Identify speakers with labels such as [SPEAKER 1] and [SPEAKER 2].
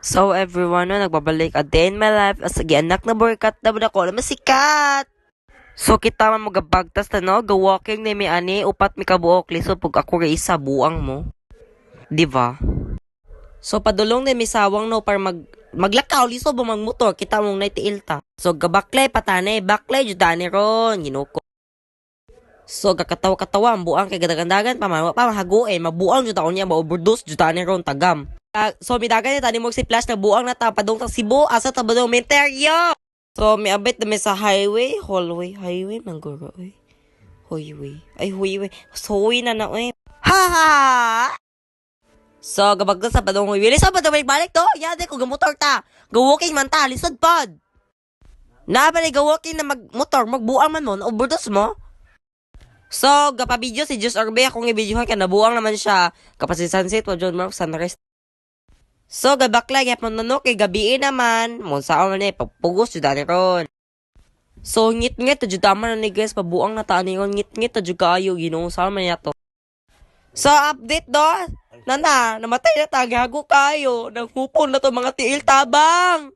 [SPEAKER 1] So everyone, no, nagbabalik a day in my life as anak na borkat na ba ako na masikat. So kita man magabagtas na no, ga-walking ni mi ani upat mi kabuok liso pag ako ra isa buang mo. Di ba? So padulong ni mi sawang no para maglakaw liso ba magmotor kita mong naitiil ta. So gabaklay patane, baklay judani ron, ginuko. So gakatawa-katawa ang buang kay gadagandagan pa mahaguin, mabuang jud taon niya ma-overdose judani ron tagam. So midagan ni tani mo si Flash na buang na tapadong sa Cebu asa tabadong menteryo. So miabit na mi sa highway mangguro oy. Highway. Soy na na oy. Ha ha. So gabagdo sa padong highway. So padong balik to. Yade ko gamotor ta. Go-walking man ta lisod pod. Na ba ni go-walking na magmotor magbuang man mo, overdose mo. So gapa-video si Jus Orbe akong i-videohan ka nabuang naman siya kapag si Sunset wa John Mark Sunrise. So, gabakla, yapon na no, kay gabiin naman. Mung saan man eh, pagpugos, juda ni ron. So, ngit-ngit, juda man na ni guys, pabuang na taan ni ron, ngit-ngit, juda kayo, ginoo, saan man niya to. So, update do, namatay na tagago kayo, nagpupon na to mga tiil tabang.